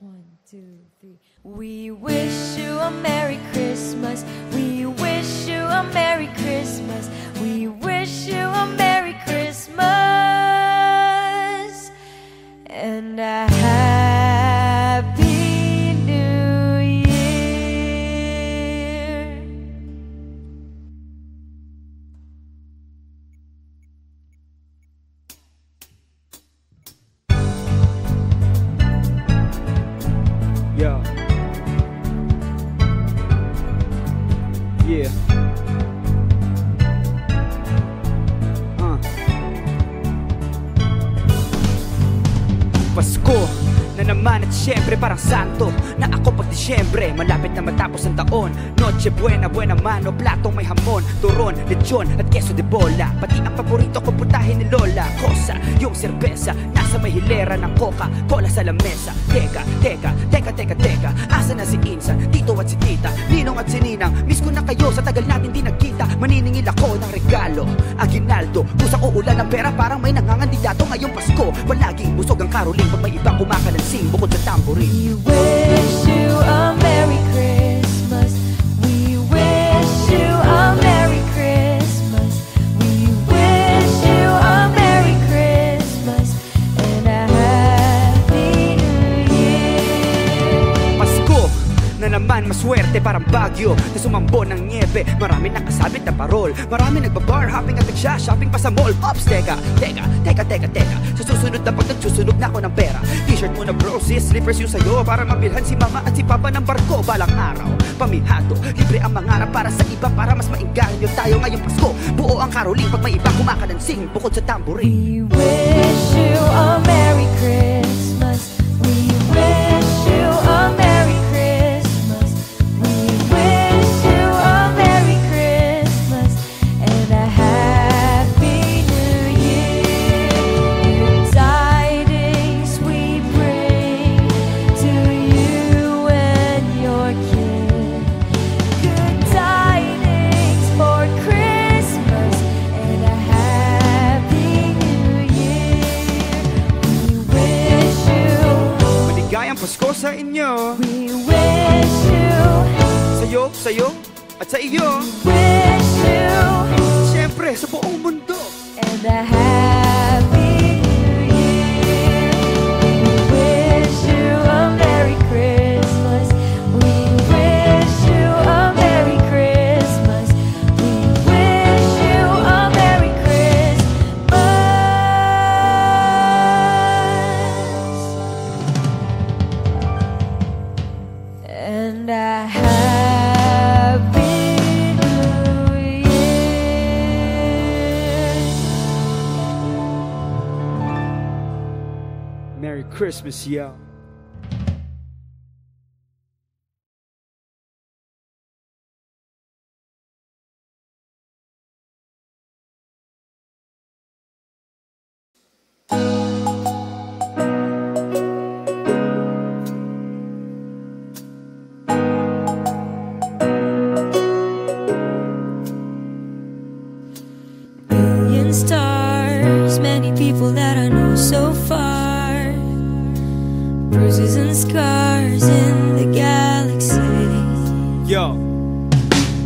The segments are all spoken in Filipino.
1, 2, 3. We wish you a Merry Christmas. We wish you a Merry Christmas. We wish you a Merry Christmas and a Happy New Year. Yo. Yeah. Pasko na naman at syempre parang santo na ako pag Disyembre, malapit na matapos ang taon. Noche buena, buena mano, platong may hamon, turon, lechon at queso de bola. Pati ang paborito ko putahin ni Lola Cosa, yung serbesa, nasa may hilera ng Coca-Cola sa lamesa. Teka, asa na si Insan, Tito at si Tita, Ninong at si Ninang? Miss ko na kayo, sa tagal natin di nagkita. Maniningil ako ng regalo, aginaldo, kusang uulan ng pera, parang may nangangandidato ngayong Pasko. Palaging busog ang caroling pag may ibang kumakalansing bukod sa tambourine. We wish you a Merry Christmas. We wish you a Merry Christmas. We wish you a Merry Christmas and a Happy New Year. Pasko na naman, maswerte parang Bagyo na sumambon ng niebe. Marami nakasabit na parol, marami nagbabar hopping at nagsha-shopping pa sa mall. Ops, teka, sa susunod na pag nagsusunog na ako ng pera, t-shirt mo na bro sis, slippers yung sayo, para mabilhan si mama at si papa ng barko. Balang araw, pamihado, libre ang mangarap para sa iba, para mas mainganyo tayo ngayong Pasko. Buo ang caroling pag may iba kumakalansing bukod sa tambourine. We wish you a Merry Christmas. We wish you a Merry Christmas. We wish you a Merry Christmas and a Happy New Year. Good tidings we bring to you and your kin. Good tidings for Christmas and a Happy New Year. We wish you, Maligayang Pasko sa inyo, we wish you, sa'yo, at sa iyo, wish you siyempre sa buong mundo. and a Happy New Year. We wish you a Merry Christmas. We wish you a Merry Christmas. We wish you a Merry Christmas and a Happy New Year. Merry Christmas, yo. Billion stars, many people that I know so far. Bruises and scars in the galaxy. Yo,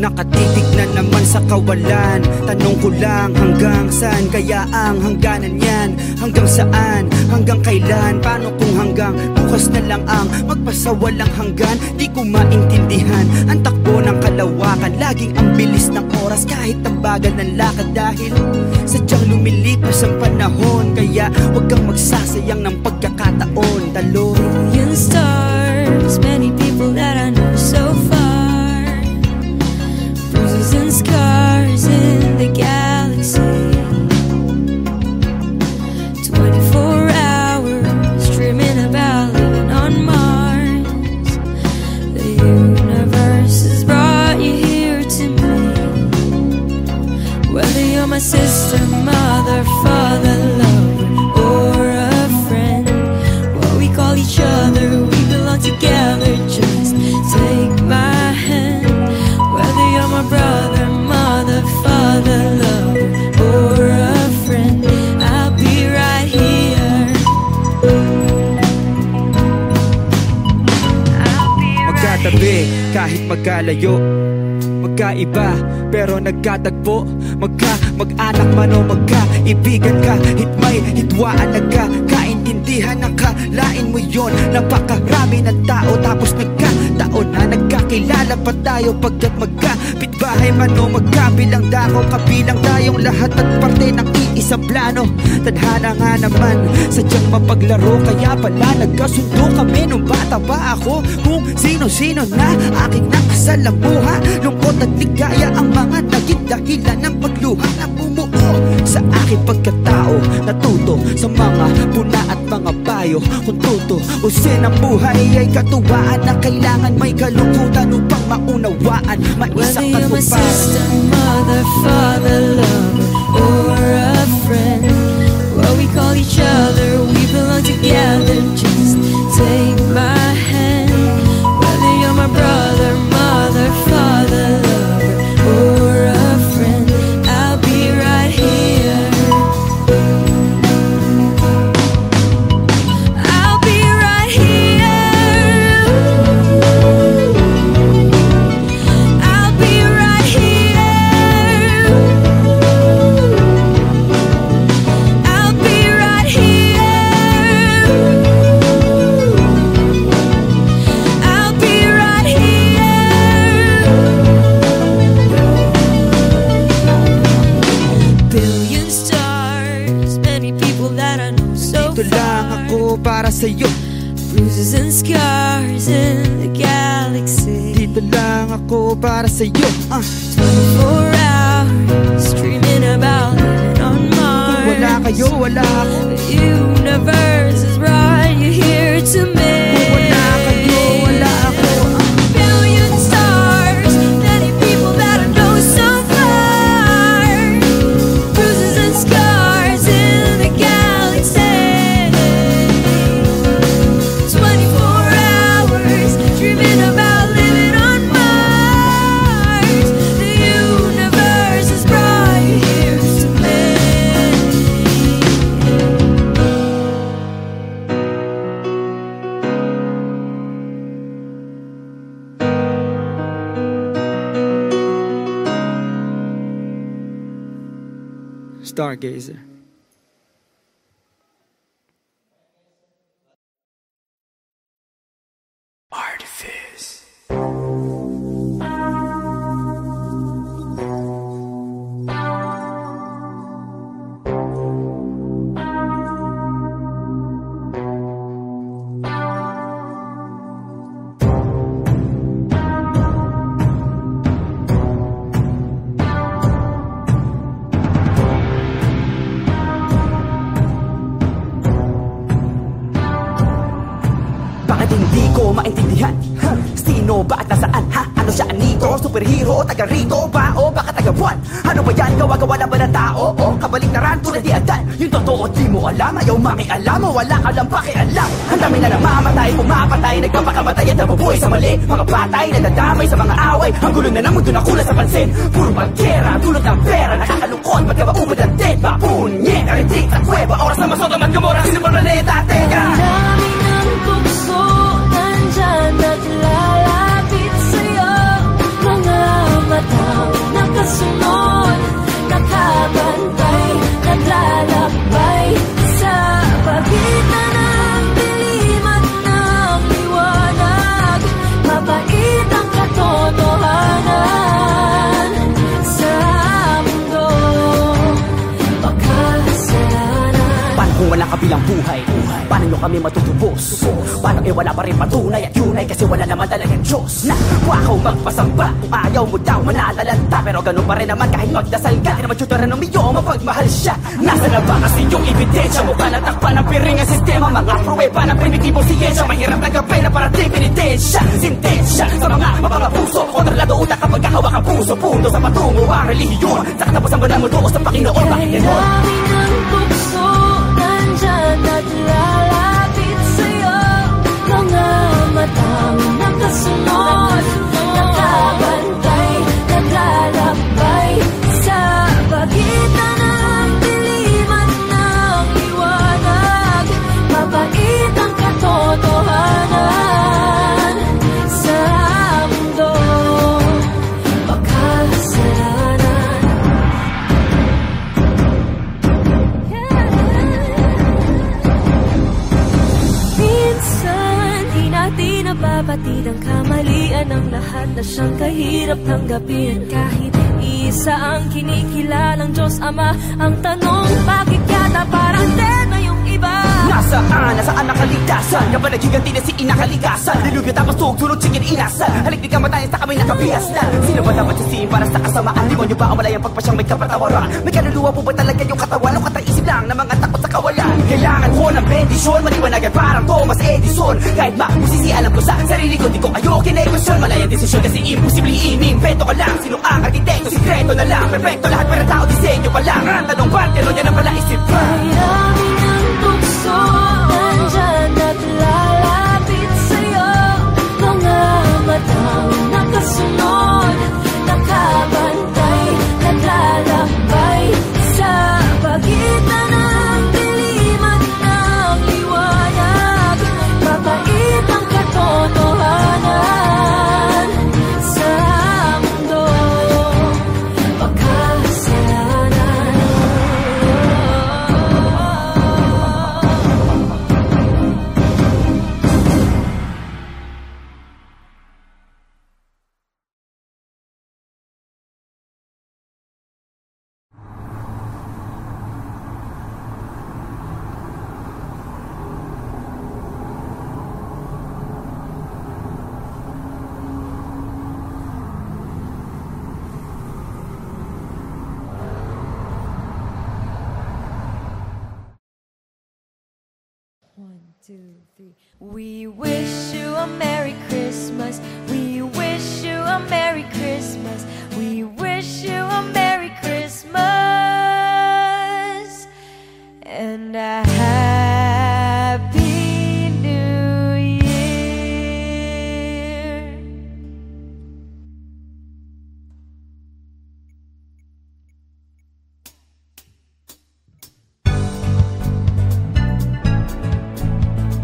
nakatitig na naman sa kawalan. Tanong ko lang hanggang saan kaya ang hangganan yan? Hanggang saan? Hanggang kailan? Paano kung hanggang bukas na lang ang magpasawalang hanggan? Di ko maintindihan ang takbo ng kalawakan. Laging ang bilis ng oras kahit ang bagal ng lakad. Dahil sadyang lumilipas ang panahon. Kaya huwag kang magsasayang ng pagkakataon. Talon. Billion stars, many people that I know so far. Bruises and scars in the galaxy. 24 hours dreaming about living on Mars. The universe has brought you here to me. Whether you're my sister, mother, father, lover, or a friend, what we call each other magkatabi kahit magkalayo, magkaiba pero nagkatagpo, mag-anak man o magkaibigan ka, hitmay hitwaan nagkakaintindihan, nakalain mo yon. Napakarami ng tao tapos nagkataon na nagkakilala pa tayo pagkat magkapitbahay man o magkabilang dako, kabilang tayong lahat at parte ng iisang plano. Tadhana nga naman sadyang mapaglaro, kaya pala nagkasundo kami nung bata pa ako, kung sino-sino na aking nakasalamuha. Lungkot at ligaya ang mga naging dahilan ng pagluha na bumuo sa aking pagkatao. Natuto sa mga puna at mga payo, kung tutuusin ang buhay ay katuwaan na kailangan may kalungkutan upang maunawaan. May isang whether you're my sister, mother, father, lover, or a friend, what we call each other, we belong together. Just take my hand. Whether you're my brother, mother, father, lover, or a friend, I'll be right here. I'll be right here. I'll be right here. I'll be right here. I'll be right here. Billion stars, many people that I know so Dito lang far. ako para sa'yo, Bruises and scars in the galaxy. dito lang ako para sa'yo. 24 hours dreaming about living on Mars. Kung wala kayo, wala ako. The universe has brought you here to me. Kung wala kayo, wala ako. Billion stars, many people that I know so far. Bruises and scars in the galaxy. 24 hours dreaming about living on Mars. The universe has brought you here to me. Stargazer. Artifice. Bakit hindi ko maintindihan? Sino ba at nasaan? Ano siya, anito? Superhero? Taga rito ba? O baka taga buwan? Ano ba yan? Gawa-gawa lang ba ng tao? O kabaliktaran tulad di Adan? Yung totoo di mo alam, ayaw makialam, o wala ka lang pakialam. Ang dami na namamatay, pumapatay, nagpapakamatay at nabubuhay sa mali. Mga patay, nadadamay sa mga away. Ang gulo na ng mundo na kulang sa pansin. Puro pagkera, dulot ng pera, nakakalungkot, ba't ka ba ubod ang dead? Mapunye, naritig sa kuweba, oras na masodom at gamora, sino ba planeta? Teka! Ang dami ng bukso nandyan at lalapit sa'yo. Mga matao nakasunod, nakabantay, naglalakbay sa pagitan ng dilim at ng liwanag. Mabait ang katotohanan sa mundo, makasalanan. Paano kung wala kabilang buhay? Paano nyo kami matutubos? Paano wala pa rin patunay at yunay kasi wala naman talagang Diyos na wakaw magpasamba. Kung ayaw mo daw manalalanta, pero ganun pa rin naman kahit magdasal ka. Di naman tutora ng miyo, mapagmahal siya. Nasa na ba kasi yung ebidensya? Mukha natakpan ng piring ang sistema. Mga pruweba ng primitibong siyensya. Mahirap tanggapin na parating penitensya. Sintensya sa mga mapangapuso, kontrolado utak kapag kahawak ang puso. Punto sa patungo ang relihiyon, sa katapusan ba ng mundo o sa Panginoon? Bakit Ang ganon? dami ng bukso nandyan at lalapit sa'yo. Mga matao nakasunod, nakabantay, naglalakbay sa pagitan ng dilim at ng liwanag. Mabait ang katotohanan sa nababatid ang kamalian ng lahat na siyang kahirap tanggapin. Kahit isa ang kinikilalang Diyos Ama, ang tanong, bakit yata parang dead na yung iba? Nasaan ang kaligtasan? Kapag naghiganti na si inakalikasan, dilubyo tapos tugtulog chicken inasan. Halik di ka matayin sa kamay na kabihas na. Sino ba dapat sisihin para sa kasamaan? Demonyo ba o malayang pagpasyang may kapatawaran? May kaluluwa po ba talaga yung katawan o kataisip lang na mga takot sa kawalan? Kailangan ko ng bendisyon, maliwanagan parang Thomas Edison. Kahit makusisi alam ko sa sarili ko, di ko kayo kina-equation. Malayang desisyon kasi imposible inimbento ka lang. Sino ang arkitekto? Sikreto na lang, perfecto lahat pero tao disenyo pa lang. Ang tanong ba, pero yan ang pala isip pa. Nandyan at lalapit sa'yo, mga matang nakasunod, nakabantay, naglalakbay sa pagitan ng dilim at ng liwanag. Mapait ang katotohanan sa mundo, makasalanan. One, two, three. We wish you a Merry Christmas. We wish you a Merry Christmas. We wish you a Merry Christmas and a Happy New Year.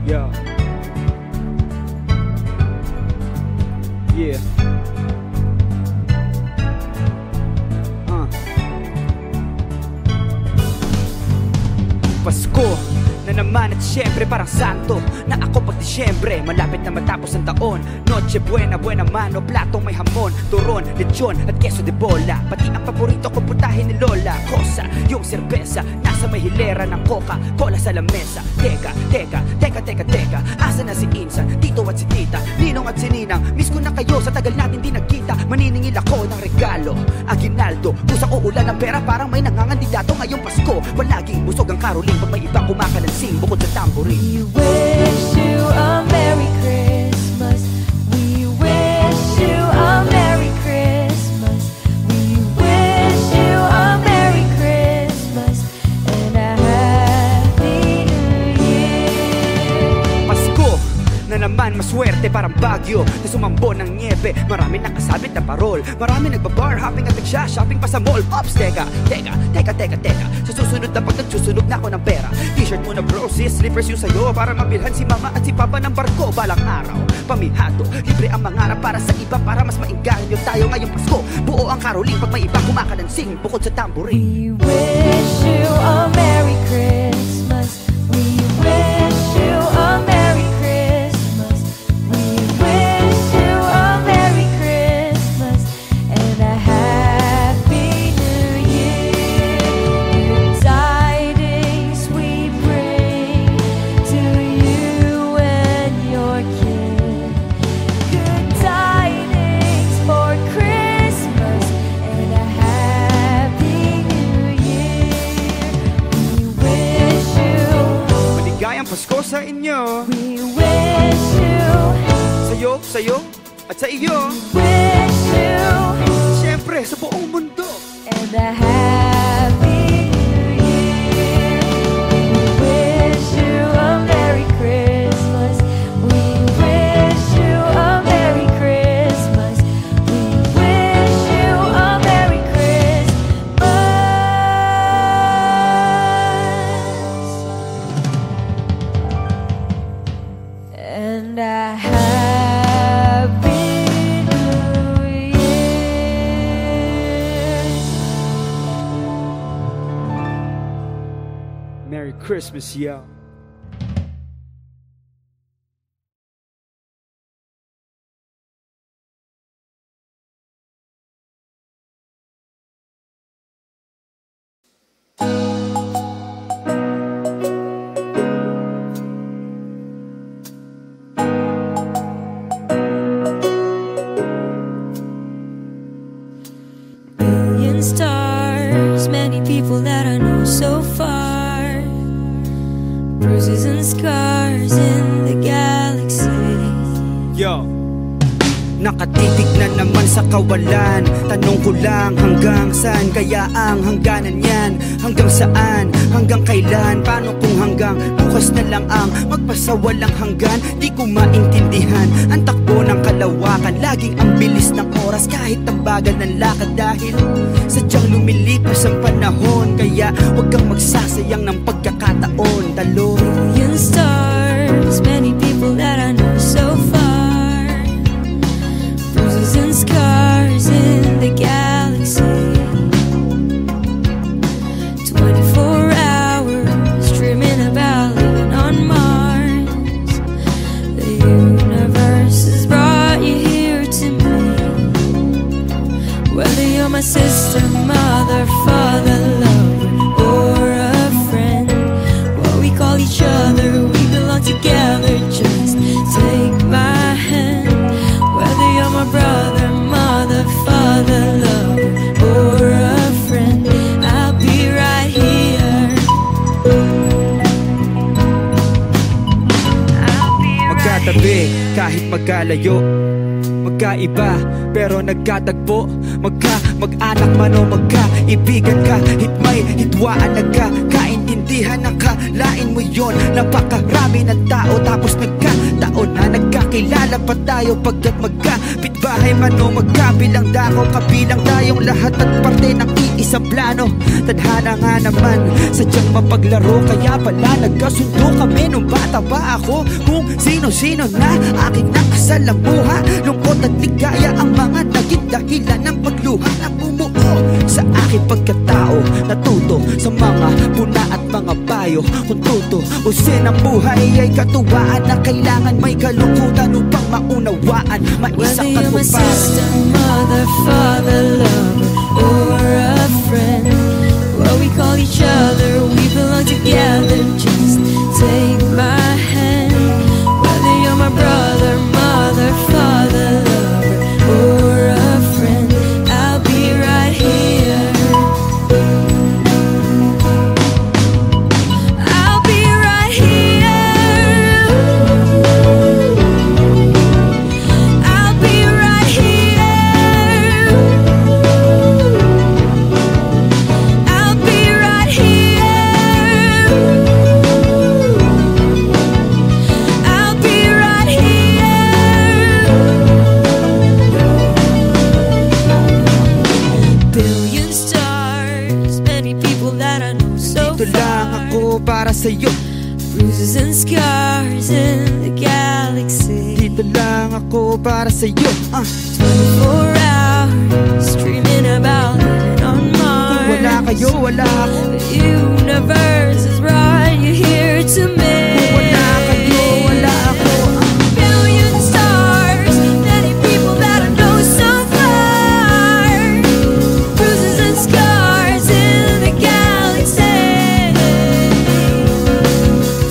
Yeah. Yeah. Pasko na naman at syempre parang santo na ako pag Disyembre, malapit na matapos ang taon. Noche buena, buena mano, platong may hamon, turon, lechon at queso de bola. Pati ang paborito ko putahin ni Lola Cosa, yung serbesa, nasa may hilera ng Coca-Cola sa lamesa. Teka, asa na si Insan, Tito at si Tita, Ninong at si Ninang? Miss ko na kayo, sa tagal natin di nagkita. Maniningil ako ng regalo, aginaldo, kusang uulan ng pera, parang may nangangandidato ngayong Pasko. Palaging busog ang karoling pag may ibang kumakalansing bukod sa tambourine. We wish you a Merry Christmas. We wish you a Merry Christmas. We wish you a Merry Christmas and a Happy New Year. Pasko na naman, maswerte parang Bagyo na sumambon ng niebe. Marami nakasabit na parol, marami nagbabar hopping at nagsha-shopping pa sa mall. Ops, teka, sa susunod na pag nagsusunog na ako ng pera, t-shirt muna bro, sis, slippers yung sayo, para mabilhan si mama at si papa ng barko. Balang araw, pamihado, libre ang mangarap para sa iba, para mas mainggahin yung tayo ngayong Pasko. Buo ang karoling pag may iba kumakalansing bukod sa tambourine. We wish you a Merry Christmas. We wish you a Merry Christmas. We wish you a Merry Christmas and a Happy New Year. Good tidings we bring to you and your kin. Good tidings for Christmas and a Happy New Year. We wish you, Maligayang Pasko sa inyo, we wish you, sa'yo, at sa iyo, wish you, syempre sa buong mundo. and a Happy New Year. We wish you a Merry Christmas. We wish you a Merry Christmas. We wish you a Merry Christmas and a Happy New Year. Merry Christmas, yo. Yo, nakatitig na naman sa kawalan. Tanong ko lang hanggang saan kaya ang hangganan yan? Hanggang saan? Hanggang kailan? Paano kung hanggang bukas na lang ang magpasawalang hanggan? Di ko maintindihan ang takbo ng kalawakan. Laging ang bilis ng oras kahit ang bagal ng lakad. Dahil sadyang lumilipas ang panahon. Kaya huwag kang magsasayang ng pagkakataon. Talon Million stars, many people that I know so far, bruises and scars in the galaxy. 24 hours dreaming about living on Mars. The universe has brought you here to me. Whether you're my sister, mother, father, lover, or a friend, what we call each other, we belong together. Just take my hand. Whether you're my brother, mother, father, lover, or a friend, I'll be right here. magkatabi kahit magkalayo, magkaiba pero nagkatagpo. Mag-anak man o magkaibigan ka, hitmay hitwaan nagkakaintindihan. Nakalain mo yon, napakarami ng tao tapos nagkataon na nagkakilala pa tayo. Pagkat magkapitbahay man o magkabilang dako, kabilang tayong lahat at parte ng iisang plano. Tadhana nga naman sadyang mapaglaro, kaya pala nagkasundo kami nung bata pa ako. Kung sino-sino na aking nakasalamuha, lungkot at ligaya ang mga naging dahilan ng pagluha na bumuo sa aking pagkatao. Natuto sa mga puna at mga payo, kung tutuusin ang buhay ay katuwaan na kailangan may kalungkutan upang maunawaan. Whether you're my sister, mother, father, lover, or a friend, what we call each other, we belong together. Just take my hand. Whether you're my brother, mother, father, lover, or a friend, I'll be right here. I'll be right here. I'll be right here. I'll be right here. I'll be right here. Billion stars, many people that I know so Dito lang far, ako para sa'yo, bruises and scars in the galaxy. dito lang ako para sa'yo. 24 hours dreaming about living on Mars. Kung wala kayo, wala ako. The universe has brought you here to me. Kung wala kayo, wala ako. Billion stars, many people that I know so far, bruises and scars in the galaxy.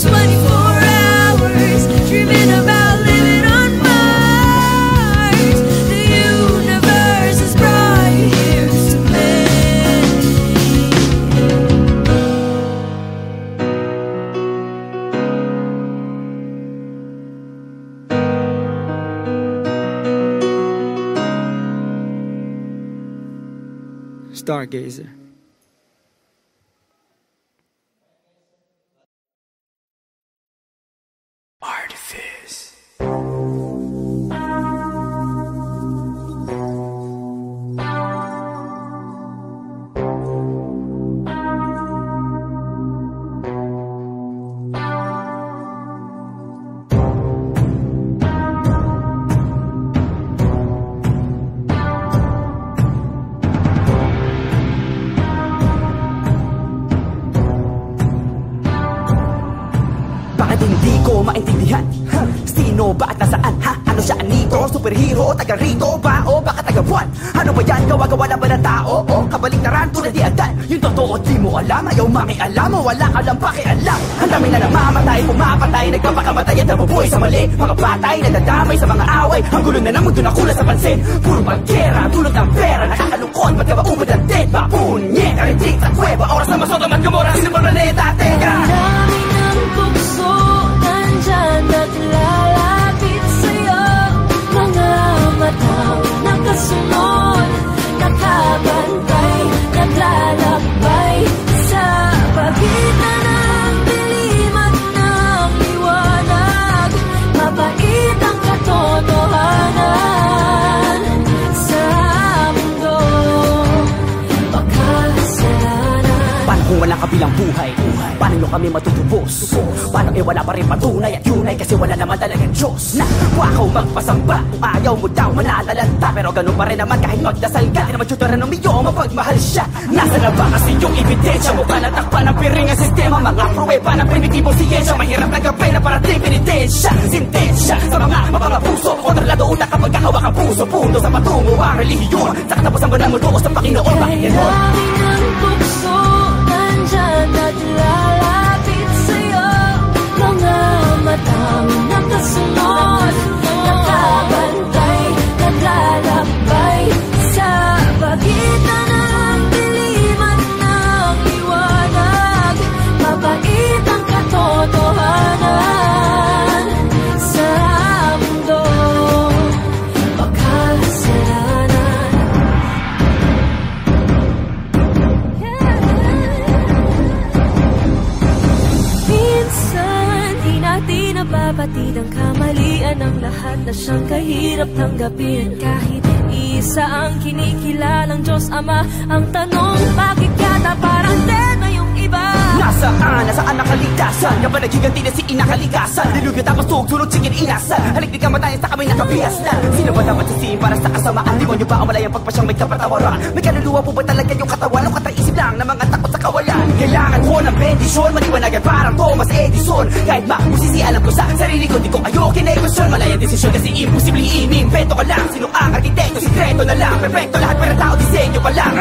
24 hours dreaming about living on Mars. The universe has brought you here to me. Stargazer. Artifice. Bakit hindi ko maintindihan? Sino ba at nasaan? Ano siya, anito? Superhero o taga rito ba? O baka taga buwan? Ano ba yan? Gawa-gawa lang ba ng tao? O kabaliktaran tulad di Adan? Yung totoo di mo alam, ayaw makialam o wala ka lang pakialam. Ang dami na namamatay, pumapatay, nagpapakamatay at nabubuhay sa mali. Mga patay, nadadamay sa mga away. Ang gulo na ng mundo na kulang sa pansin. Puro pagkera, tulot ng pera, nakakalungkot. Ba't ka ba ubod ang dead? Bapunye, narinig sa kuweba. Oras na masoto man gamora, sino ba planeta? Teka! Ang dami ng bukso nandyan at lalapit sa'yo. walang kabilang buhay? Paano nyo kami matutubos? Paano wala pa rin patunay at yunay? Kasi wala naman talagang Diyos na wakaw magpasamba. Kung ayaw mo daw manalalanta, pero ganun pa rin naman kahit magdasal ka. Di naman tutora ng miyo, mapagmahal siya. Nasa na ba kasi yung ebidensya? Mukha natakpan ng piring ang sistema. Mga pruweba ng primitibong siyensya. Mahirap na gabay na parating penitensya. Sintensya sa mga mapangapuso. Kontrolado utak kapag kahawak ang puso. Pundo sa patungo ang relihiyon. Sa katapusan ba ng mundo o sa Panginoon? Bakit ganon? Kailangan ng bukso, nandyan at lalapit sa'yo. Mga matang nakasunod, nakabantay, naglalakbay sa pagitan ng dilim at ng liwanag. Mabait ang katotohanan sa mundo makasalanan. Minsan di natin nababatid ang kamalian ng lahat na siyang kahirap tanggapin. Kahit isa ang kinikilalang Diyos Ama, ang tanong bakit yata parang dead na yung iba? Nasaan ang kaligtasan? Nga ba nagiganti na si inakalikasan? Dilugyo tapos tugtulog sigin inasan. Halik di ka matayan sa kami nakabihas na. Sino ba dapat sisihin para sa kasamaan? Demonyo ba ang malayang pagpasyang may kapatawaran? May kaluluwa po ba talaga yung katawan? O kataisip lang na mga takot sa kawalan? Kailangan ko ng bendisyon, maliwanagan parang Thomas Edison. Kahit makusisi alam ko sa sarili ko, di ko ayokin na i-question. Malayang desisyon kasi imposible inimbento ka lang. Sino ang arkitekto? Sikreto na lang, perfecto lahat pero tao disenyo pa lang.